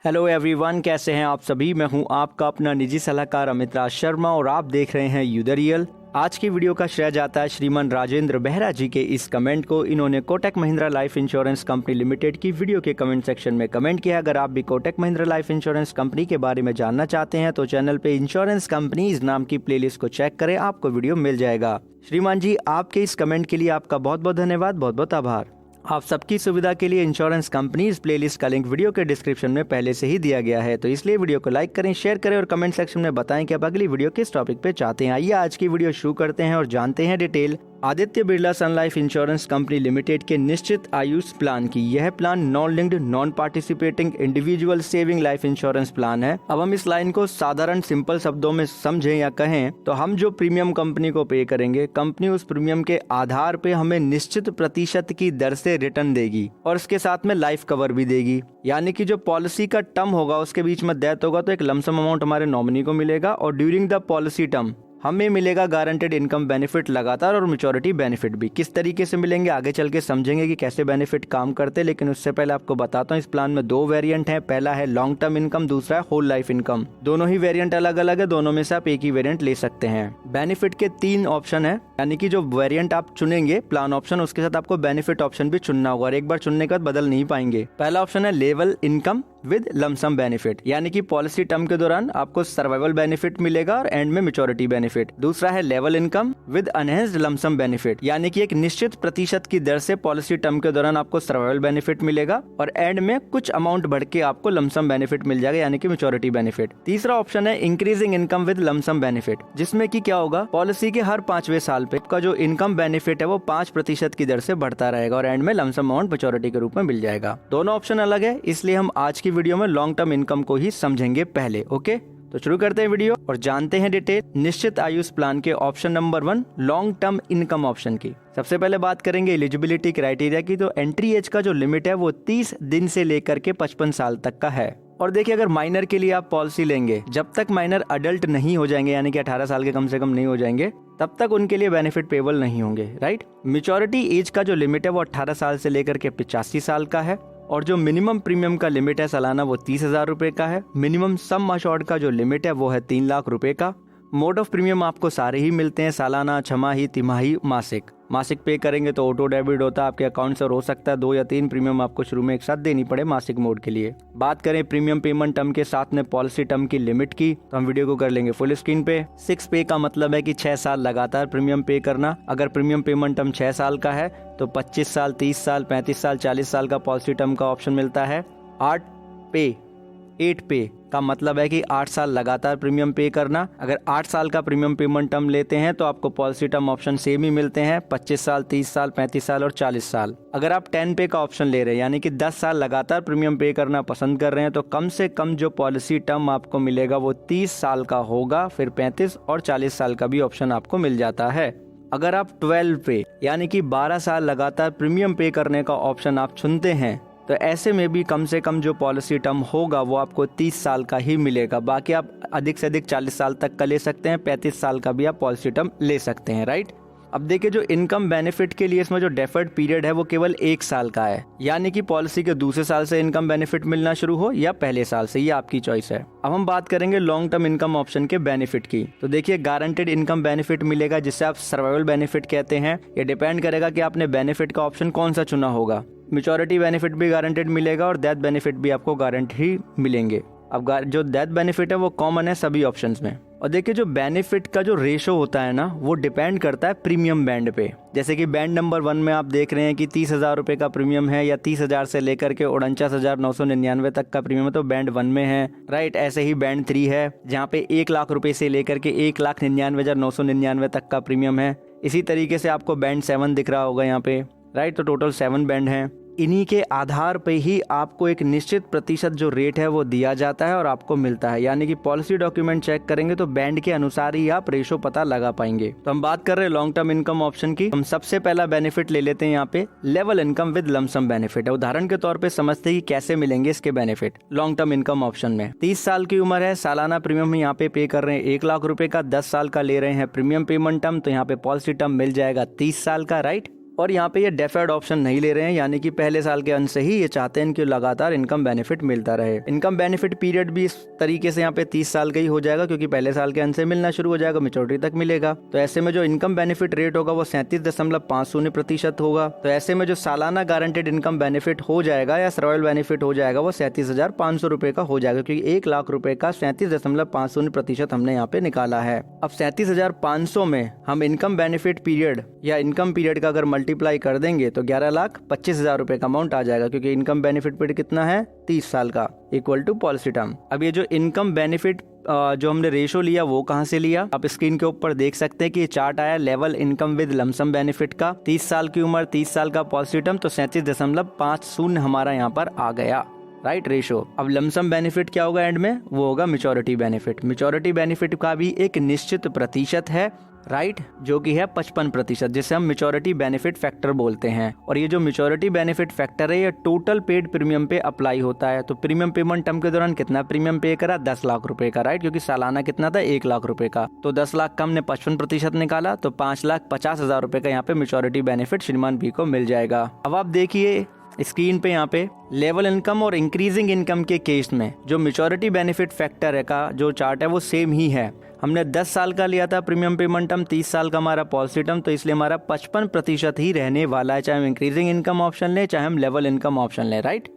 Hello everyone, कैसे हैं आप सभी। मैं हूं आपका अपना निजी सलाहकार अमित राज शर्मा और आप देख रहे हैं यू द रियल। आज की वीडियो का श्रेय जाता है श्रीमान राजेंद्र बेहरा जी के इस कमेंट को। इन्होंने Kotak Mahindra life insurance company limited की वीडियो के कमेंट सेक्शन में कमेंट किया। अगर आप भी Kotak Mahindra life insurance company के बारे में जानना चाहते हैं तो चैनल पे इंश्योरेंस कंपनीज नाम की प्लेलिस्ट को चेक करें, आपको वीडियो मिल जाएगा। श्रीमान जी, आपके इस कमेंट के लिए आपका बहुत बहुत धन्यवाद, बहुत बहुत आभार। आप सबकी सुविधा के लिए इंश्योरेंस कंपनीज प्लेलिस्ट का लिंक वीडियो के डिस्क्रिप्शन में पहले से ही दिया गया है, तो इसलिए वीडियो को लाइक करें, शेयर करें और कमेंट सेक्शन में बताएं कि आप अगली वीडियो किस टॉपिक पे चाहते हैं। आइए आज की वीडियो शुरू करते हैं और जानते हैं डिटेल आदित्य बिरला सन लाइफ इंश्योरेंस कंपनी लिमिटेड के निश्चित आयुष प्लान की। यह plan non linked non participating individual saving life insurance plan है। अब हम इस लाइन को साधारण सिंपल शब्दों में समझें या कहें तो हम जो प्रीमियम कंपनी को पे करेंगे, कंपनी उस प्रीमियम के आधार पे हमें निश्चित प्रतिशत की दर से रिटर्न देगी और इसके साथ में लाइफ कवर भी देगी। यानी कि जो पॉलिसी का टर्म होगा उसके बीच में डेथ होगा तो एक लमसम अमाउंट हमारे नॉमिनी को मिलेगा और ड्यूरिंग द पॉलिसी टर्म हमें मिलेगा गारंटेड इनकम बेनिफिट लगातार और मैच्योरिटी बेनिफिट भी। किस तरीके से मिलेंगे आगे चल के समझेंगे कि कैसे बेनिफिट काम करते हैं, लेकिन उससे पहले आपको बताता हूँ इस प्लान में दो वेरिएंट हैं। पहला है लॉन्ग टर्म इनकम, दूसरा है होल लाइफ इनकम। दोनों ही वेरिएंट अलग अलग है, दोनों में से आप एक ही वेरिएंट ले सकते हैं। बेनिफिट के 3 ऑप्शन है, यानी कि जो वेरिएंट आप चुनेंगे प्लान ऑप्शन, उसके साथ आपको बेनिफिट ऑप्शन भी चुनना होगा और एक बार चुनने के बाद बदल नहीं पाएंगे। पहला ऑप्शन है level income with lump sum benefit, यानी कि पॉलिसी टर्म के दौरान आपको सर्वाइवल बेनिफिट मिलेगा और एंड में मैच्योरिटी बेनिफिट। दूसरा है level income with enhanced lump sum benefit, यानी कि एक निश्चित प्रतिशत की दर से पॉलिसी टर्म के दौरान आपको सर्वाइवल बेनिफिट मिलेगा और एंड में कुछ अमाउंट बढ़ के आपको लमसम बेनिफिट मिल जाएगा, यानी कि मैच्योरिटी बेनिफिट। तीसरा ऑप्शन है increasing income with lump sum benefit, जिसमें कि क्या होगा, पॉलिसी के हर 5वें साल पे आपका जो इनकम बेनिफिट है वो 5% की दर से बढ़ता रहेगा और एंड में लमसम अमाउंट मैच्योरिटी के रूप में मिल जाएगा। दोनों ऑप्शन अलग है, इसलिए हम आज की वीडियो में लॉन्ग टर्म इनकम को ही समझेंगे पहले। ओके, तो शुरू करते हैं वीडियो और जानते हैं डिटेल निश्चित आयुष प्लान के option number 1 long term income option की। सबसे पहले बात करेंगे एलिजिबिलिटी क्राइटेरिया की। तो एंट्री एज का जो लिमिट है वो 30 दिन से लेकर के 55 साल तक का है। और देखिए, अगर माइनर के लिए आप पॉलिसी लेंगे, जब तक माइनर अडल्ट नहीं हो जाएंगे, यानी कि 18 साल के कम से कम नहीं हो जाएंगे, तब तक उनके लिए बेनिफिट पेबल नहीं होंगे, राइट। मैच्योरिटी एज का जो लिमिट है वो 18 साल से लेकर के 85 साल का है और जो मिनिमम प्रीमियम का लिमिट है सालाना वो 30,000 रुपए का है। मिनिमम सम अश्योर्ड का जो लिमिट है वो है 3 लाख रुपए का। मोड ऑफ प्रीमियम आपको सारे ही मिलते हैं, सालाना, छमाही, तिमाही, मासिक। मासिक पे करेंगे तो ऑटो डेबिट होता है आपके अकाउंट से, हो सकता है 2 या 3 प्रीमियम आपको शुरू में एक साथ देनी पड़े मासिक मोड के लिए। बात करें प्रीमियम पेमेंट टर्म के साथ में पॉलिसी टर्म की लिमिट की, तो हम वीडियो को कर लेंगे फुल स्क्रीन पे। 6 पे का मतलब है कि 6 साल लगातार प्रीमियम पे करना। अगर प्रीमियम पेमेंट टर्म 6 साल का है तो 25 साल, 30 साल, 35 साल, 40 साल का पॉलिसी टर्म का ऑप्शन मिलता है। 8 पे का मतलब है कि 8 साल लगातार प्रीमियम पे करना। अगर 8 साल का प्रीमियम पेमेंट टर्म लेते हैं तो आपको पॉलिसी टर्म ऑप्शन सेम ही मिलते हैं, 25 साल, 30 साल, 35 साल और 40 साल। अगर आप 10 पे का ऑप्शन ले रहे हैं, यानी कि 10 साल लगातार प्रीमियम पे करना पसंद कर रहे हैं, तो कम से कम जो पॉलिसी टर्म आपको मिलेगा वो 30 साल का होगा, फिर 35 और 40 साल का भी ऑप्शन आपको मिल जाता है। अगर आप 12 पे यानी कि 12 साल लगातार प्रीमियम पे करने का ऑप्शन आप चुनते हैं, तो ऐसे में भी कम से कम जो पॉलिसी टर्म होगा वो आपको 30 साल का ही मिलेगा। बाकी आप अधिक से अधिक 40 साल तक का ले सकते हैं, 35 साल का भी आप पॉलिसी टर्म ले सकते हैं, राइट। अब देखिए, जो इनकम बेनिफिट के लिए इसमें जो डेफर्ड पीरियड है वो केवल 1 साल का है, यानी कि पॉलिसी के दूसरे साल से इनकम बेनिफिट मिलना शुरू हो या पहले साल से, ये आपकी चॉइस है। अब हम बात करेंगे लॉन्ग टर्म इनकम ऑप्शन के बेनिफिट की। तो देखिए, गारंटेड इनकम बेनिफिट मिलेगा, जिससे आप सर्वाइवल बेनिफिट कहते हैं। ये डिपेंड करेगा कि आपने बेनिफिट का ऑप्शन कौन सा चुना होगा। मैच्योरिटी बेनिफिट भी गारंटेड मिलेगा और डेथ बेनिफिट भी आपको गारंटी ही मिलेंगे। अब जो डेथ बेनिफिट है वो कॉमन है सभी ऑप्शंस में। और देखिए, जो बेनिफिट का जो रेशो होता है ना, वो डिपेंड करता है प्रीमियम बैंड पे। जैसे कि बैंड नंबर 1 में आप देख रहे हैं कि 30,000 रुपए का प्रीमियम है, या 30,000 से लेकर के 49,999 तक का प्रीमियम है, तो बैंड 1 में है, राइट। ऐसे ही बैंड 3 है, जहाँ पे 1 लाख रुपए से लेकर के 1,99,999 तक का प्रीमियम है। इसी तरीके से आपको बैंड 7 दिख रहा होगा यहाँ पे, राइट। तो टोटल 7 बैंड हैं। इन्हीं के आधार पे ही आपको एक निश्चित प्रतिशत जो रेट है वो दिया जाता है और आपको मिलता है, यानी कि पॉलिसी डॉक्यूमेंट चेक करेंगे तो बैंड के अनुसार ही आप रेशो पता लगा पाएंगे। तो हम बात कर रहे हैं लॉन्ग टर्म इनकम ऑप्शन की। हम सबसे पहला बेनिफिट ले लेते हैं यहाँ पे, level income with lump sum benefit है। उदाहरण के तौर पे समझते हैं कि कैसे मिलेंगे इसके benefit. Long term income option में 30 साल की उम्र है, सालाना प्रीमियम यहाँ पे कर रहे हैं 1 लाख रुपए का, 10 साल का ले रहे हैं प्रीमियम पेमेंट टर्म, तो यहाँ पे पॉलिसी टर्म मिल जाएगा 30 साल का, राइट। और यहाँ पे ये डेफर्ड ऑप्शन नहीं ले रहे हैं, यानी कि पहले साल के अंत से ही ये चाहते हैं कि लगातार इनकम बेनिफिट मिलता रहे। इनकम बेनिफिट पीरियड भी इस तरीके से यहाँ पे 30 साल का ही हो जाएगा, क्योंकि पहले साल के अंत से मिलना शुरू हो जाएगा, मेच्योरिटी तक मिलेगा। तो ऐसे में जो इनकम बेनिफिट रेट होगा वो 37.50% होगा। तो ऐसे में जो सालाना गारंटेड इनकम बेनिफिट हो जाएगा या सर्वाइवल बेनिफिट हो जाएगा वो 37,500 रुपए का हो जाएगा, क्योंकि 1 लाख रुपए का 37.50% हमने यहाँ पे निकाला है। अब 37,500 में हम इनकम बेनिफिट पीरियड या इनकम पीरियड का अगर मल्टीप्लाई कर देंगे तो 11,25,000 रुपए का अमाउंट आ जाएगा, क्योंकि इनकम बेनिफिट पीरियड कितना है 30 साल का, इक्वल टू पॉलिसी टर्म। अब ये जो इनकम बेनिफिट जो हमने रेशो लिया वो कहाँ से लिया, आप स्क्रीन के ऊपर देख सकते हैं कि ये चार्ट आया level income with lump sum benefit का। 30 साल की उम्र, 30 साल का पॉलिसी टर्म, तो 37.50 हमारा यहाँ पर आ गया, राइट रेशो। अब लमसम बेनिफिट क्या होगा एंड में, वो होगा मेच्योरिटी बेनिफिट। मेच्योरिटी बेनिफिट का भी एक निश्चित प्रतिशत है, राइट, जो कि है 55%, जिसे हम मेच्योरिटी बेनिफिट फैक्टर बोलते हैं। और ये जो मेच्योरिटी बेनिफिट फैक्टर है ये टोटल पेड प्रीमियम पे अप्लाई होता है। तो प्रीमियम पेमेंट टर्म के दौरान कितना प्रीमियम पे करा, 10 लाख रुपए का, राइट, क्योंकि सालाना कितना था 1 लाख रुपए का। तो 10 लाख का हमने 55% निकाला, तो 5,50,000 रुपए का यहाँ पे मेच्योरिटी बेनिफिट श्रीमान बी को मिल जाएगा। अब आप देखिए स्क्रीन पे यहाँ पे लेवल इनकम और इंक्रीजिंग इनकम के केस में जो मेच्योरिटी बेनिफिट फैक्टर है का जो चार्ट है वो सेम ही है। हमने 10 साल का लिया था प्रीमियम पेमेंट टर्म, 30 साल का हमारा पॉलिसी टर्म, तो इसलिए हमारा 55% ही रहने वाला है, चाहे हम इंक्रीजिंग इनकम ऑप्शन लें चाहे हम लेवल इनकम ऑप्शन लें, राइट।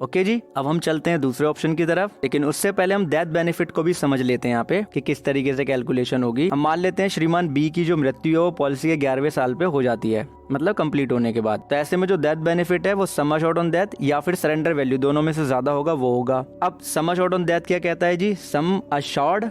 ओके जी, अब हम चलते हैं दूसरे ऑप्शन की तरफ, लेकिन उससे पहले हम डेथ बेनिफिट को भी समझ लेते हैं यहाँ पे कि किस तरीके से कैलकुलेशन होगी। हम मान लेते हैं श्रीमान बी की जो मृत्यु है वो पॉलिसी के 11वें साल पे हो जाती है, मतलब कंप्लीट होने के बाद। तो ऐसे में जो डेथ बेनिफिट है वो सम अश्योर्ड ऑन डेथ या फिर सरेंडर वैल्यू, दोनों में से ज्यादा होगा वो होगा। अब सम अश्योर्ड ऑन डेथ क्या कहता है जी, सम अश्योर्ड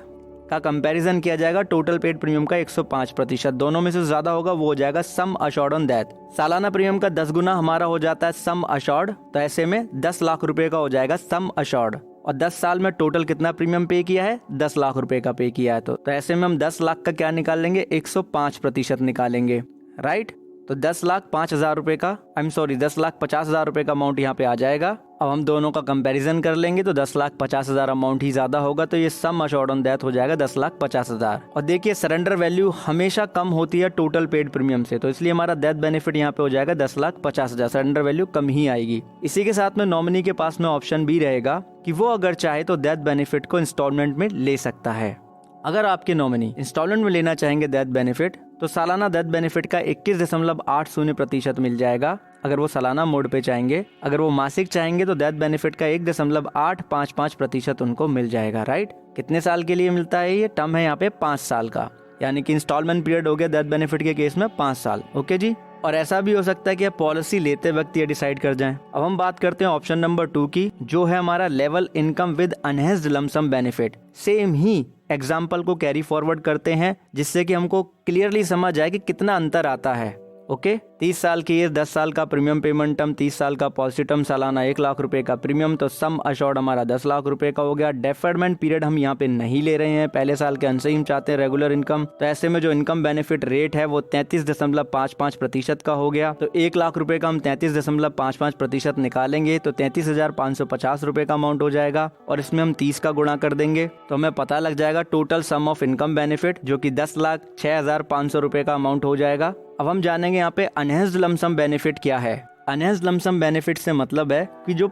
का कंपैरिजन किया जाएगा टोटल पेड प्रीमियम का 105%, दोनों में से ज्यादा होगा वो हो जाएगा सम अश्योर्ड ऑन डेथ। सालाना प्रीमियम का 10 गुना हमारा हो जाता है सम अश्योर्ड, तो ऐसे में 10 लाख रुपए का हो जाएगा सम अश्योर्ड। और 10 साल में टोटल कितना प्रीमियम पे किया है, 10 लाख रुपए का पे किया है। तो ऐसे में हम 10 लाख का क्या निकाल लेंगे, 105% निकालेंगे, राइट। तो 10,05,000 रुपए का 10,50,000 रुपए का अमाउंट यहाँ पे आ जाएगा। अब हम दोनों का कंपैरिजन कर लेंगे तो 10,50,000 अमाउंट ही ज्यादा होगा, तो ये सम अश्योर्ड ऑन डेथ हो जाएगा 10,50,000। और देखिए सरेंडर वैल्यू हमेशा कम होती है टोटल पेड प्रीमियम से, तो इसलिए हमारा डेथ बेनिफिट यहाँ पे हो जाएगा 10,50,000, सरेंडर वैल्यू कम ही आएगी। इसी के साथ में नॉमिनी के पास में ऑप्शन भी रहेगा कि वो अगर चाहे तो डेथ बेनिफिट को इंस्टॉलमेंट में ले सकता है। अगर आपके नॉमिनी इंस्टॉलमेंट में लेना चाहेंगे डेथ बेनिफिट, तो सालाना डेथ बेनिफिट का 21.80% मिल जाएगा अगर वो सालाना मोड पे चाहेंगे। अगर वो मासिक चाहेंगे तो डेथ बेनिफिट का 1.855% उनको मिल जाएगा, राइट। कितने साल के लिए मिलता है, ये टर्म है यहाँ पे 5 साल का, यानी कि इंस्टॉलमेंट पीरियड हो गया डेथ बेनिफिट के केस में 5 साल। ओके जी। और ऐसा भी हो सकता है कि आप पॉलिसी लेते वक्त ये डिसाइड कर जाएं। अब हम बात करते हैं ऑप्शन नंबर 2 की, जो है हमारा level income with unhedged lump sum benefit. Same ही एग्जाम्पल को कैरी फॉरवर्ड करते हैं जिससे कि हमको क्लियरली समझ आए कि कितना अंतर आता है। ओके, 30 साल की एज, 10 साल का प्रीमियम पेमेंट टर्म, 30 साल का पॉलिसी टर्म, सालाना 1 लाख रुपए का प्रीमियम, तो सम अश्योर्ड हमारा 10 लाख रुपए का हो गया। डेफर्डमेंट पीरियड हम यहाँ पे नहीं ले रहे हैं, पहले साल के अंत से ही हम चाहते हैं रेगुलर इनकम, तो ऐसे में जो इनकम बेनिफिट रेट है वो 33.55% का हो गया। तो 1 लाख रुपए का हम 33.55% निकालेंगे तो 33,550 रुपए का अमाउंट हो जाएगा, और इसमें हम 30 का गुणा कर देंगे तो हमें पता लग जाएगा total sum of income benefit, जो कि 10,06,500 रुपए का अमाउंट हो जाएगा। अब हम जानेंगे यहाँ पे अनहेज्ड लमसम बेनिफिट क्या है। अनहेज्ड लमसम बेनिफिट से मतलब है कि जो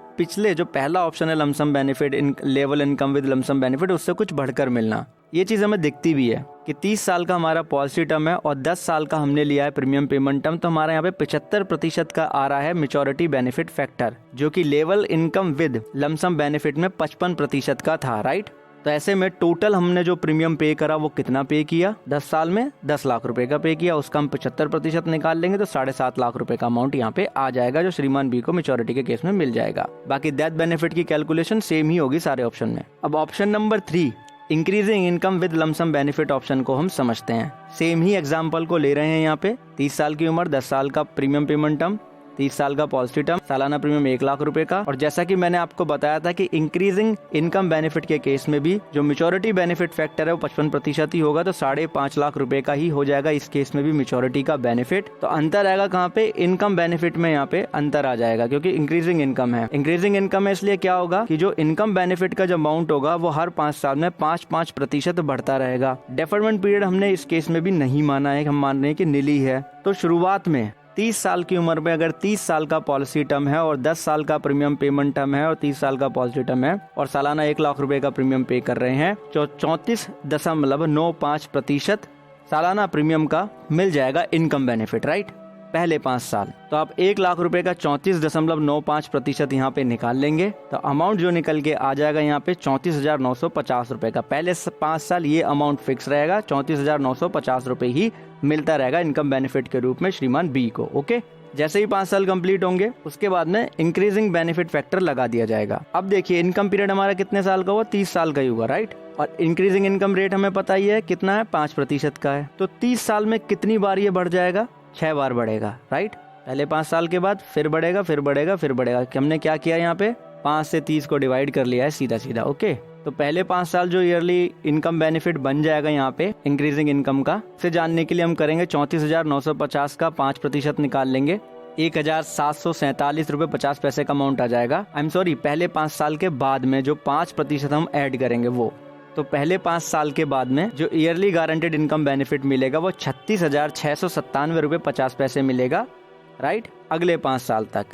पहला ऑप्शन है lump sum benefit, level income with lump sum benefit, उससे कुछ बढ़कर मिलना। ये चीज हमें दिखती भी है कि 30 साल का हमारा पॉलिसी टर्म है और 10 साल का हमने लिया है प्रीमियम पेमेंट टर्म, तो हमारे यहाँ पे 75% का आ रहा है मेच्योरिटी बेनिफिट फैक्टर, जो कि level income with lump sum benefit में 55% का था, राइट। तो ऐसे में टोटल हमने जो प्रीमियम पे करा वो कितना पे किया, 10 साल में 10 लाख रुपए का पे किया, उसका हम 75% निकाल लेंगे तो 7.5 लाख रुपए का अमाउंट यहाँ पे आ जाएगा, जो श्रीमान बी को मेच्योरिटी के केस में मिल जाएगा। बाकी डेथ बेनिफिट की कैलकुलेशन सेम ही होगी सारे ऑप्शन में। अब option number 3 increasing income with lump sum benefit option को हम समझते हैं। सेम ही एग्जाम्पल को ले रहे हैं यहाँ पे, 30 साल की उम्र, 10 साल का प्रीमियम पेमेंट टर्म, 30 साल का पॉलिसी टर्म, सालाना प्रीमियम 1 लाख रुपए का। और जैसा कि मैंने आपको बताया था कि इंक्रीजिंग इनकम बेनिफिट के केस में भी जो मेच्योरिटी बेनिफिट फैक्टर है वो 55% ही होगा, तो 5.5 लाख रुपए का ही हो जाएगा इस केस में भी मेच्योरिटी का बेनिफिट। तो अंतर आएगा कहाँ पे, इनकम बेनिफिट में यहाँ पे अंतर आ जाएगा, क्योंकि इंक्रीजिंग इनकम है। इंक्रीजिंग इनकम है इसलिए क्या होगा कि जो इनकम बेनिफिट का जो अमाउंट होगा वो हर 5 साल में 5% बढ़ता रहेगा। डेफरमेंट पीरियड हमने इस केस में भी नहीं माना है, हम मान रहे हैं कि नीली है। तो शुरुआत में 30 साल की उम्र में अगर 30 साल का पॉलिसी टर्म है और 10 साल का प्रीमियम पेमेंट टर्म है और 30 साल का पॉलिसी टर्म है और सालाना 1 लाख रुपए का प्रीमियम पे कर रहे हैं, तो 34.95% सालाना प्रीमियम का मिल जाएगा इनकम बेनिफिट, राइट, पहले 5 साल। तो आप 1 लाख रुपए का 34.95% यहाँ पे निकाल लेंगे तो अमाउंट जो निकल के आ जाएगा यहाँ पे 34,950 रुपए का। पहले 5 साल ये अमाउंट फिक्स रहेगा, 34,950 रुपए ही मिलता रहेगा इनकम बेनिफिट के रूप में श्रीमान बी को। ओके, जैसे ही 5 साल कंप्लीट होंगे उसके बाद में इंक्रीजिंग बेनिफिट फैक्टर लगा दिया जाएगा। अब देखिए इनकम पीरियड हमारा कितने साल का हुआ, 30 साल का ही हुआ, राइट, और इंक्रीजिंग इनकम रेट हमें पता ही है कितना है, 5% का है। तो 30 साल में कितनी बार ये बढ़ जाएगा, 6 बार बढ़ेगा, राइट। पहले 5 साल के बाद फिर बढ़ेगा, फिर बढ़ेगा, फिर बढ़ेगा। हमने क्या किया यहाँ पे 5 से 30 को डिवाइड कर लिया है सीधा सीधा। ओके, तो पहले 5 साल जो ईयरली इनकम बेनिफिट बन जाएगा यहाँ पे इंक्रीजिंग इनकम का, से जानने के लिए हम करेंगे 34,950 का 5% निकाल लेंगे, 1,747 रुपए 50 पैसे का अमाउंट आ जाएगा। आई एम सॉरी, पहले 5 साल के बाद में जो 5% हम ऐड करेंगे वो, तो पहले 5 साल के बाद में जो ईयरली गारंटेड इनकम बेनिफिट मिलेगा वो 36,697 रुपए 50 पैसे मिलेगा, राइट, अगले 5 साल तक।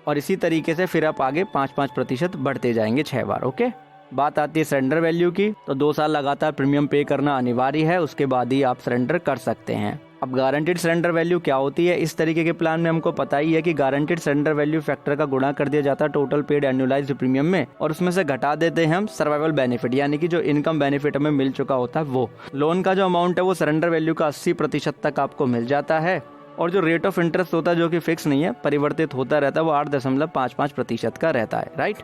और इसी तरीके से फिर आप आगे 5% बढ़ते जाएंगे 6 बार। ओके, बात आती है सरेंडर वैल्यू की, तो 2 साल लगातार प्रीमियम पे करना अनिवार्य है, उसके बाद ही आप सरेंडर कर सकते हैं। अब गारंटेड सरेंडर वैल्यू क्या होती है, इस तरीके के प्लान में हमको पता ही है कि गारंटेड सरेंडर वैल्यू फैक्टर का गुणा कर दिया जाता है टोटल पेड एनुअलाइज्ड प्रीमियम में, और उसमें से घटा देते हैं हम सर्वाइवल बेनिफिट, यानी कि जो इनकम बेनिफिट हमें मिल चुका होता है वो। लोन का जो अमाउंट है वो सरेंडर वैल्यू का 80% तक आपको मिल जाता है, और जो रेट ऑफ इंटरेस्ट होता है जो कि फिक्स नहीं है, परिवर्तित होता रहता है, वो 8.55% का रहता है, राइट।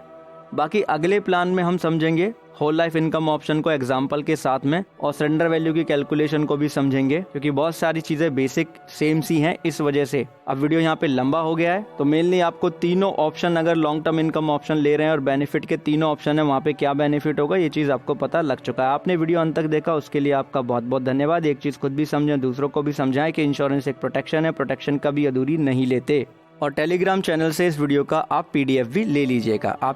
बाकी अगले प्लान में हम समझेंगे होल लाइफ इनकम ऑप्शन को एग्जाम्पल के साथ में, और सरेंडर वैल्यू की कैलकुलेशन को भी समझेंगे, क्योंकि बहुत सारी चीजें बेसिक सेम सी हैं, इस वजह से अब वीडियो यहाँ पे लंबा हो गया है। तो मेनली आपको तीनों ऑप्शन, अगर लॉन्ग टर्म इनकम ऑप्शन ले रहे हैं और बेनिफिट के तीनों ऑप्शन है, वहाँ पे क्या बेनिफिट होगा ये चीज आपको पता लग चुका है। आपने वीडियो अंत तक देखा उसके लिए आपका बहुत बहुत धन्यवाद। एक चीज खुद भी समझें, दूसरों को भी समझाएं कि इंश्योरेंस एक प्रोटेक्शन है, प्रोटेक्शन कभी अधूरी नहीं लेते। और टेलीग्राम चैनल से इस वीडियो का आप PDF भी ले लीजिएगा। आप